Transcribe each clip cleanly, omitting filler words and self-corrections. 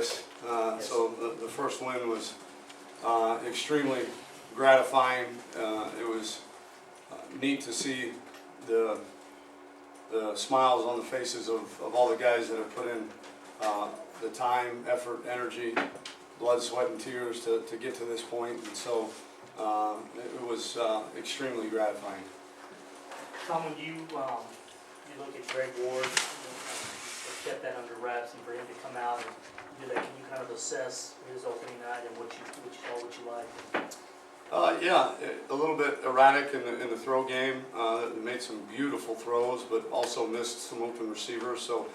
this. So the first win was extremely gratifying. It was neat to see the smiles on the faces of all the guys that have put in the time, effort, energy, blood, sweat, and tears to get to this point. And so it was extremely gratifying. Tom, when you look at Greg Ward, kept that under wraps, and for him to come out and do that, can you kind of assess his opening night and what you saw, what you liked? Yeah, a little bit erratic in the throw game. Made some beautiful throws, but also missed some open receivers. So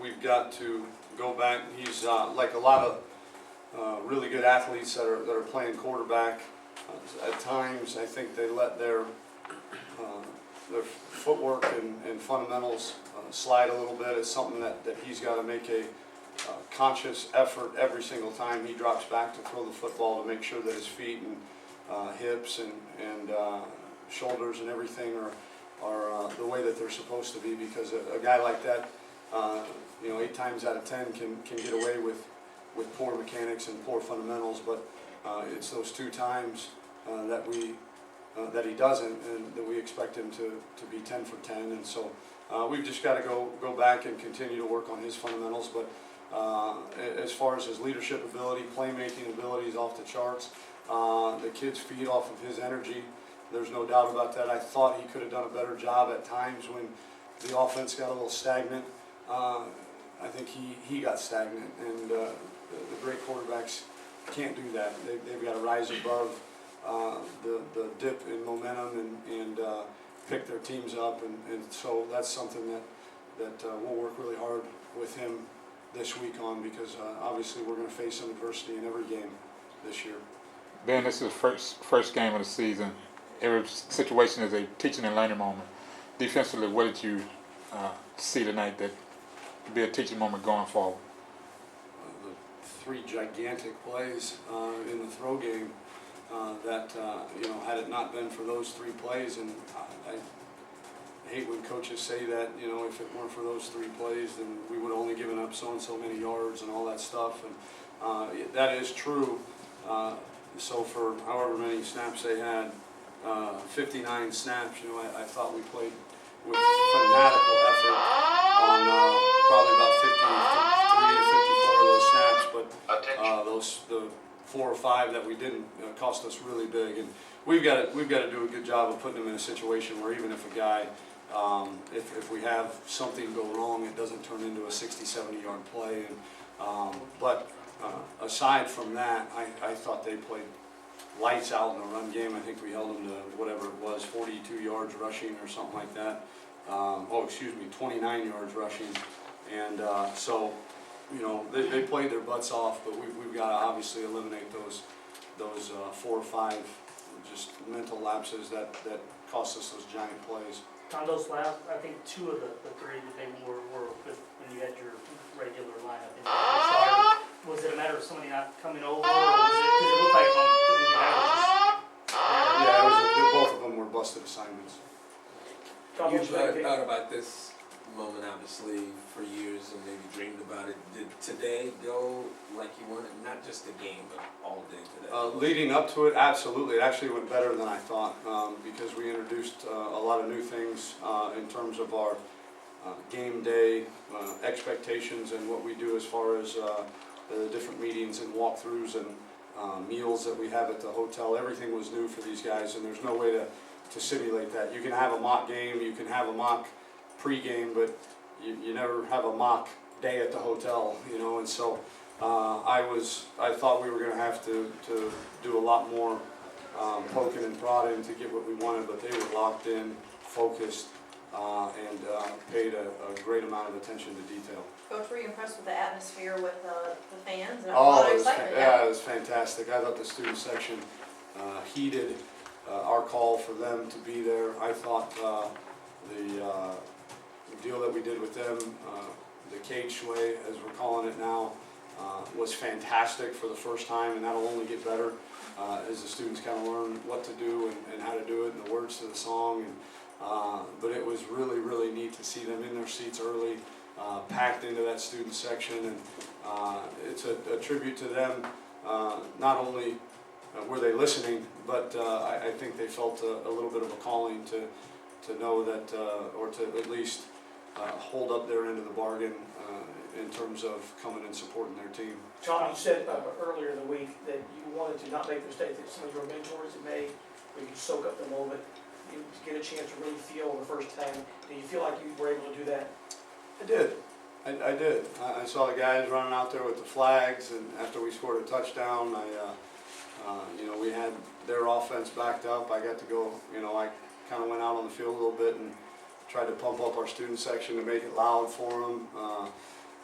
we've got to go back. He's like a lot of really good athletes that are playing quarterback. At times, I think they let their footwork and fundamentals slide a little bit. It's something that he's got to make a conscious effort every single time he drops back to throw the football to make sure that his feet and hips and shoulders and everything are the way that they're supposed to be, because a guy like that, 8 times out of 10 can get away with poor mechanics and poor fundamentals, but it's those 2 times that he doesn't, and that we expect him to be 10 for 10, and so we've just got to go back and continue to work on his fundamentals. But as far as his leadership ability, playmaking ability is off the charts. The kids feed off of his energy. There's no doubt about that. I thought he could have done a better job at times when the offense got a little stagnant. I think he got stagnant, and the great quarterbacks can't do that. They've got to rise above the dip in momentum and pick their teams up, and so that's something that we'll work really hard with him this week on, because obviously we're going to face some adversity in every game this year. Ben, this is the first game of the season. Every situation is a teaching and learning moment. Defensively, what did you see tonight that could be a teaching moment going forward? The 3 gigantic plays in the throw game that had it not been for those 3 plays, and I hate when coaches say that, if it weren't for those 3 plays, then we would have only given up so and so many yards and all that stuff, and that is true. So for however many snaps they had, 59 snaps, I thought we played with fanatical effort on probably about 53 to 54 of those snaps, but the 4 or 5 that we didn't cost us really big, and we've got to do a good job of putting them in a situation where even if a guy, if we have something go wrong, it doesn't turn into a 60-70 yard play. And but aside from that, I thought they played lights out in the run game. I think we held them to whatever it was, 42 yards rushing or something like that. 29 yards rushing, and so. They played their butts off, but we've got to obviously eliminate those 4 or 5 just mental lapses that cost us those giant plays. On those last, I think 2 of the 3 that they were with when you had your regular lineup. Was it a matter of somebody not coming over, or was it because it looked like both of them were busted assignments. You've thought about this moment obviously for years and maybe dreamed about it. Did today go like you wanted? Not just the game, but all day today? Leading up to it, absolutely. It actually went better than I thought, because we introduced a lot of new things in terms of our game day expectations and what we do as far as the different meetings and walkthroughs and meals that we have at the hotel. Everything was new for these guys, and there's no way to simulate that. You can have a mock game, you can have a mock pre-game, but you never have a mock day at the hotel, and so I thought we were going to have to do a lot more poking and prodding to get what we wanted, but they were locked in, focused, and paid a great amount of attention to detail. Coach, were you impressed with the atmosphere with the fans and Oh, excitement? it was fantastic. I thought the student section heeded our call for them to be there. I thought the deal that we did with them, the cage sway, as we're calling it now, was fantastic for the first time, and that'll only get better as the students kind of learn what to do and how to do it and the words to the song. But it was really, really neat to see them in their seats early, packed into that student section, and a tribute to them. Not only were they listening, but I think they felt a little bit of a calling to know that, or to at least hold up their end of the bargain in terms of coming and supporting their team. John, you said earlier in the week that you wanted to not make the mistake that some of your mentors had made, where you could soak up the moment, you get a chance to really feel the first time. Do you feel like you were able to do that? I did. I did. I saw the guys running out there with the flags, and after we scored a touchdown, we had their offense backed up. I got to go, I kind of went out on the field a little bit and tried to pump up our student section to make it loud for them.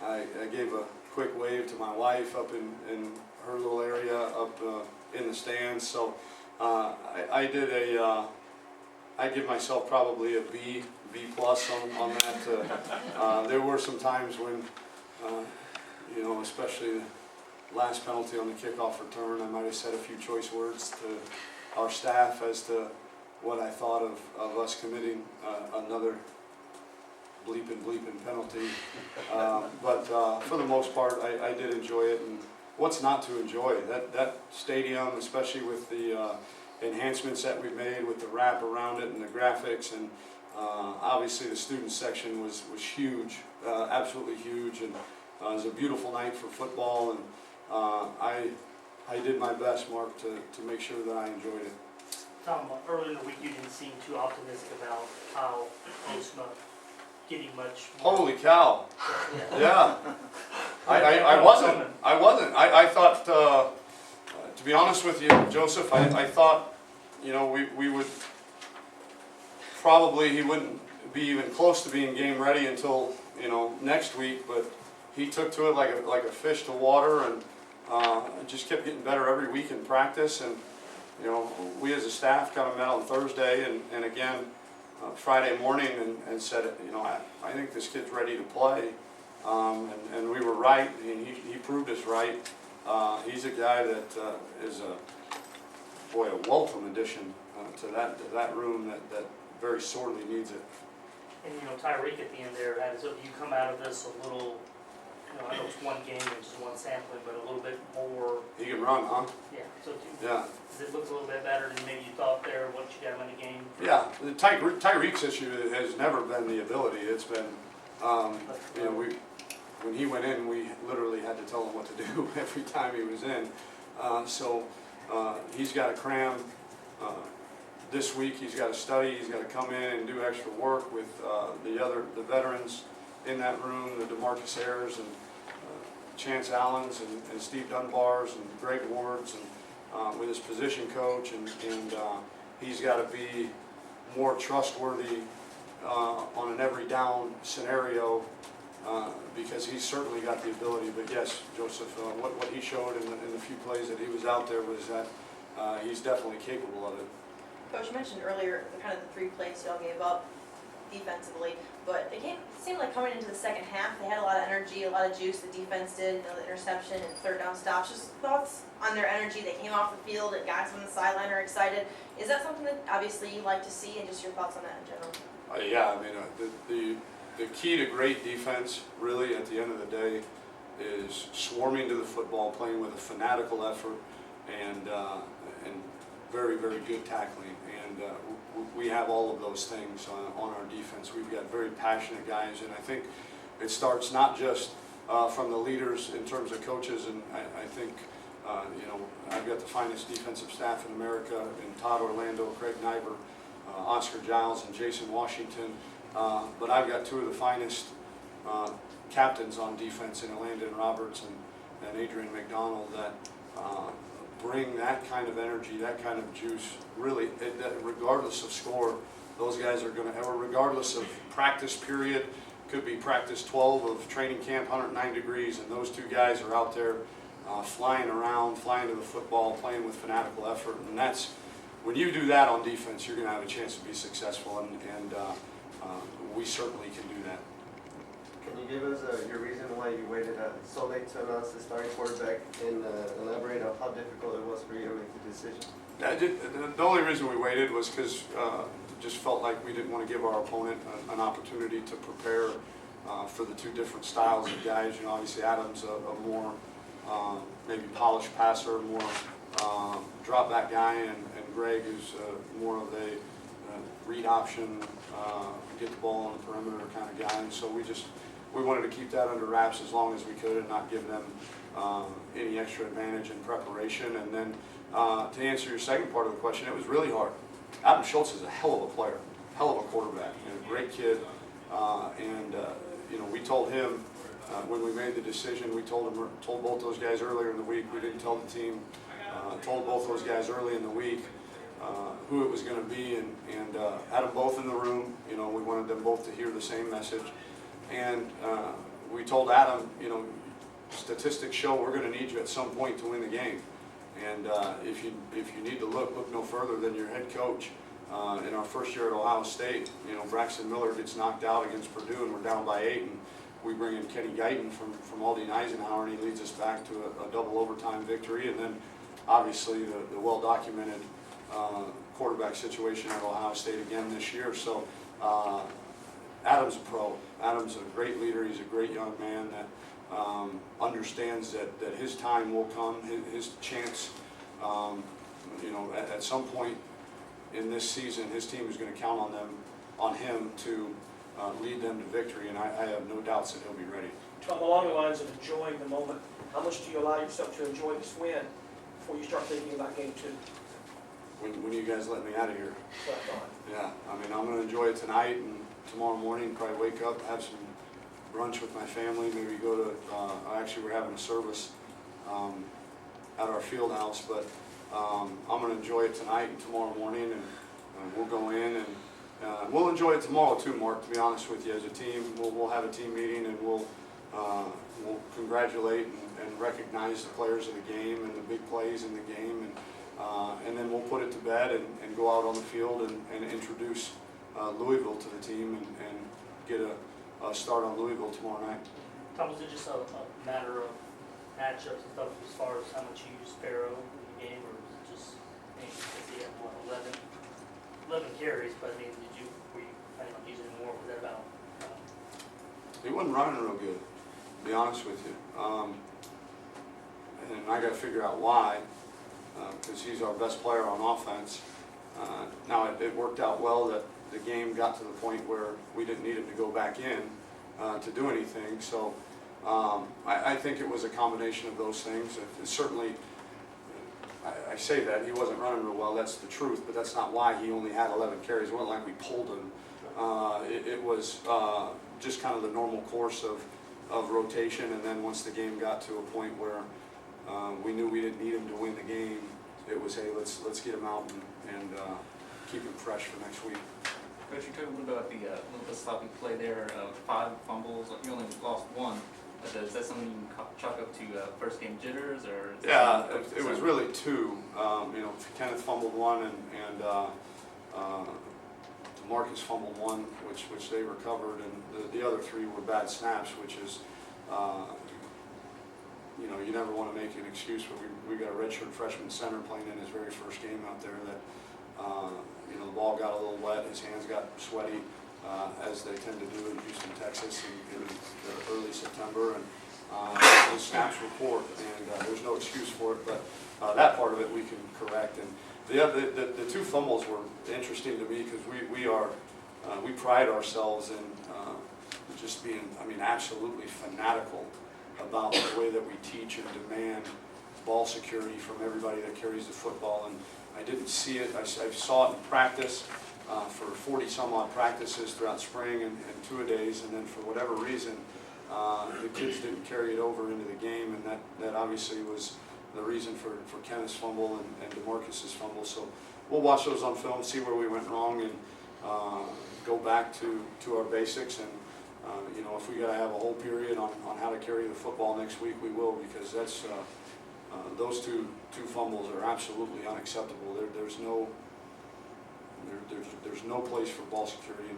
I gave a quick wave to my wife up in her little area up in the stands. So I give myself probably a B plus on that. There were some times when, especially the last penalty on the kickoff return, I might have said a few choice words to our staff as to what I thought of us committing another bleeping penalty. But for the most part, I did enjoy it. And what's not to enjoy? That stadium, especially with the enhancements that we've made with the wrap around it and the graphics, and obviously the student section was huge, absolutely huge, and it was a beautiful night for football, and I did my best, Mark, to make sure that I enjoyed it. Tom, earlier in the week you didn't seem too optimistic about Kyle Postma getting much more. Holy cow! Yeah. Yeah, I wasn't. I thought, to be honest with you, Joseph, I thought, we would probably, he wouldn't be even close to being game ready until, next week, but he took to it like a fish to water, and just kept getting better every week in practice. And we as a staff kind of met on Thursday and again Friday morning and said, I think this kid's ready to play, and we were right, and he proved us right. He's a guy that is a welcome addition to that room that very sorely needs it. And Tyreek at the end there, so you come out of this a little, I know it's one game and just one sampling, but a little bit more. He can run, huh? Yeah. So Yeah. does it look a little bit better than maybe you thought there once you got him in the game? Yeah. The Tyreek's issue has never been the ability. It's been, when he went in, we literally had to tell him what to do every time he was in. So he's got to cram. This week he's got to study. He's got to come in and do extra work with the veterans in that room, the DeMarcus Ayers and Chance Allens and Steve Dunbars and Greg Wards, and with his position coach, and he's got to be more trustworthy on an every down scenario, because he's certainly got the ability. But yes, Joseph, what he showed in the few plays that he was out there was that he's definitely capable of it. Coach, you mentioned earlier kind of the 3 plays y'all gave up defensively, but it seemed like coming into the second half, they had a lot of energy, a lot of juice. The defense did, the interception and third down stops. Just thoughts on their energy. They came off the field, and guys on the sideline are excited. Is that something that obviously you like to see, and just your thoughts on that in general? Yeah, I mean, the key to great defense, really, at the end of the day, is swarming to the football, playing with a fanatical effort, and very, very good tackling. And we have all of those things on our defense. We've got very passionate guys, and I think it starts not just from the leaders in terms of coaches, and I think I've got the finest defensive staff in America in Todd Orlando, Craig Nyber, Oscar Giles, and Jason Washington, but I've got 2 of the finest captains on defense in Landon Roberts and Adrian McDonald that bring that kind of energy, that kind of juice. Really, regardless of score, those guys are going to, regardless of practice period, could be practice 12 of training camp, 109 degrees, and those 2 guys are out there flying around, flying to the football, playing with fanatical effort. And that's, when you do that on defense, you're going to have a chance to be successful, and we certainly can do that. Can you give us your reason why you waited so late to announce the starting quarterback, and elaborate on how difficult it was for you to make the decision? The only reason we waited was because just felt like we didn't want to give our opponent an opportunity to prepare for the 2 different styles of guys. Obviously Adam's a more maybe polished passer, more drop back guy, and Greg is more of a read option, get the ball on the perimeter kind of guy. And so we wanted to keep that under wraps as long as we could and not give them any extra advantage in preparation. And then to answer your second part of the question, it was really hard. Adam Schultz is a hell of a player, hell of a quarterback, and a great kid. You know, we told him when we made the decision, we told both those guys earlier in the week. We didn't tell the team. Told both those guys early in the week who it was going to be, and had them both in the room. You know, we wanted them both to hear the same message. And we told Adam, you know, statistics show we're going to need you at some point to win the game. And if you need to look no further than your head coach. In our first year at Ohio State, you know, Braxton Miller gets knocked out against Purdue, and we're down by 8, and we bring in Kenny Guyton from Aldine Eisenhower, and he leads us back to a double overtime victory. And then obviously the well-documented quarterback situation at Ohio State again this year. So Adam's a pro. Adam's a great leader. He's a great young man that understands that his time will come, his chance. You know, at some point in this season, his team is going to count on him to lead them to victory, and I have no doubts that he'll be ready. Tom, along the lines of enjoying the moment, how much do you allow yourself to enjoy this win before you start thinking about game 2? When you guys let me out of here? That's what I thought. Yeah, I mean, I'm going to enjoy it tonight, and tomorrow morning probably wake up, have some brunch with my family, maybe go to, actually we're having a service at our field house, but I'm going to enjoy it tonight and tomorrow morning, and we'll go in, and we'll enjoy it tomorrow too, Mark, to be honest with you. As a team, we'll have a team meeting, and we'll congratulate and recognize the players of the game and the big plays in the game, and then we'll put it to bed and go out on the field and introduce Louisville to the team and get a start on Louisville tomorrow night. Tom, was it just a matter of matchups and stuff as far as how much you use Sparrow in the game, or was it just, I mean, because he had, what, 11 carries, but I mean, were you planning on using more? Was that about? He wasn't running real good, to be honest with you. And I got to figure out why, because he's our best player on offense. Now, it worked out well that the game got to the point where we didn't need him to go back in to do anything. So I think it was a combination of those things. It certainly, I say that, he wasn't running real well, that's the truth, but that's not why he only had 11 carries. It wasn't like we pulled him. It was just kind of the normal course of rotation, and then once the game got to a point where we knew we didn't need him to win the game, it was, hey, let's get him out and keep him fresh for next week. Coach, you talked a little bit about the little bit sloppy play there, 5 fumbles, you only lost 1. Is that something you can chalk up to first game jitters, or? Yeah, it was really 2. You know, Kenneth fumbled 1, and Marcus fumbled 1, which they recovered, and the other 3 were bad snaps, which is, you know, you never want to make an excuse, but we got a redshirt freshman center playing in his very first game out there that, you know, the ball got a little wet, his hands got sweaty, as they tend to do in Houston, Texas in early September, and those snaps were poor, and there's no excuse for it, but that part of it we can correct. And the 2 fumbles were interesting to me because we pride ourselves in just being, I mean, absolutely fanatical about the way that we teach and demand ball security from everybody that carries the football. And I didn't see it. I saw it in practice for 40 some odd practices throughout spring and 2-a-days, and then for whatever reason the kids didn't carry it over into the game, and that obviously was the reason for Kenneth's fumble and DeMarcus's fumble. So we'll watch those on film, see where we went wrong, and go back to our basics. And you know, if we got to have a whole period on how to carry the football next week, we will, because that's those two fumbles are absolutely unacceptable. There's no place for ball security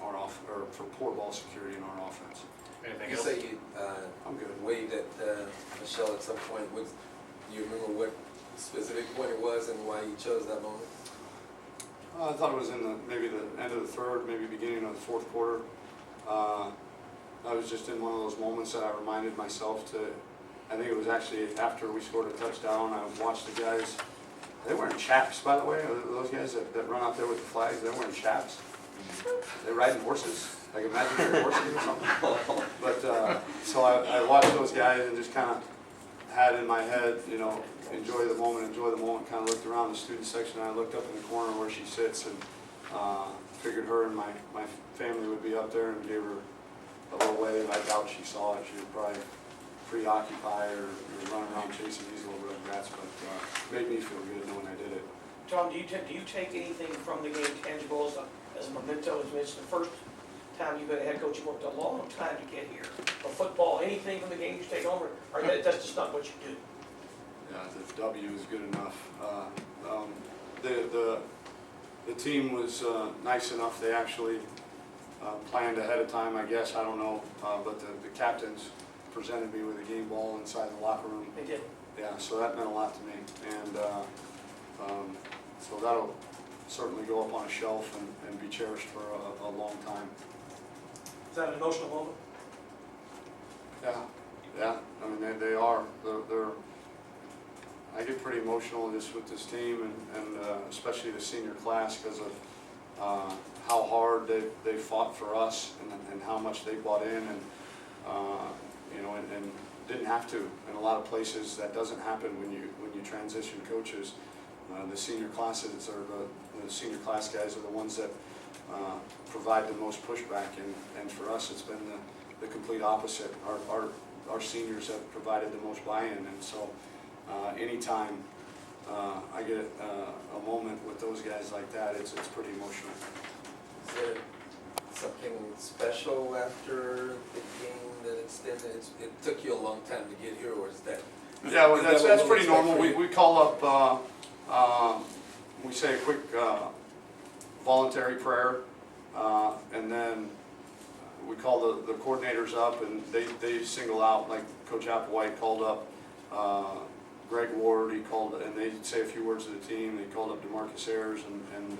or for poor ball security in our offense. Anything You else? say you I'm good. waved at Michelle at some point. Do you remember what specific point it was and why you chose that moment? I thought it was in maybe the end of the 3rd, maybe beginning of the 4th quarter. I was just in one of those moments that I reminded myself to I think it was actually after we scored a touchdown, I watched the guys, are they wearing chaps, by the way? Are those guys that run out there with the flags, they're wearing chaps? They're riding horses, like imaginary horses or something. But, so I watched those guys and just kind of had in my head, you know, enjoy the moment, kind of looked around the student section, and I looked up in the corner where she sits, and figured her and my family would be up there, and gave her a little wave. I doubt she saw it. She was probably preoccupied or running around chasing these little red rats, but made me feel good knowing I did it. Tom, do you take anything from the game tangible as a memento? As it's the first time you've been a head coach, you worked a long time to get here. Or football, anything from the game you take home, or that's just not what you do? Yeah, the W is good enough. The team was nice enough. They actually planned ahead of time, I guess. I don't know, but the captains presented me with a game ball inside the locker room. They did. Yeah, so that meant a lot to me, and so that'll certainly go up on a shelf and be cherished for a long time. Is that an emotional moment? Yeah. I mean, they are. They're. I get pretty emotional just with this team, and especially the senior class, because of how hard they fought for us, and how much they bought in, and you know, and didn't have to. In a lot of places, that doesn't happen when you transition coaches. The senior classes, or the senior class guys, are the ones that provide the most pushback, and for us, it's been the complete opposite. Our seniors have provided the most buy-in, and so anytime I get a moment with those guys like that, it's pretty emotional. Is there something special after the game that extended? It took you a long time to get here, or is that? Yeah, well, is that that's what pretty expect normal. for you? We call up, we say a quick voluntary prayer, and then we call the coordinators up, and they single out, like Coach Applewhite called up Greg Ward, he called, and they say a few words to the team. They called up DeMarcus Ayers and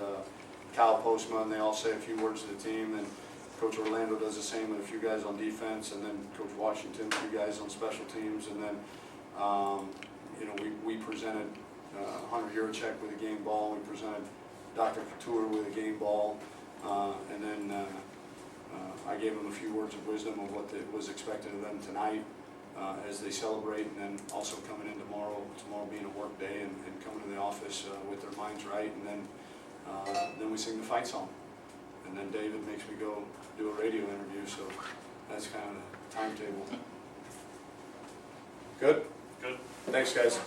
Kyle Postma, they all say a few words to the team, and Coach Orlando does the same with a few guys on defense, and then Coach Washington, a few guys on special teams, and then you know, we presented Hunter Yurachek with a game ball, we presented Dr. Couture with a game ball, and then I gave them a few words of wisdom of what was expected of them tonight as they celebrate, and then also coming in tomorrow being a work day, and coming to the office with their minds right, and then we sing the fight song. And then David makes me go do a radio interview, so that's kind of the timetable. Good? Good. Thanks, guys.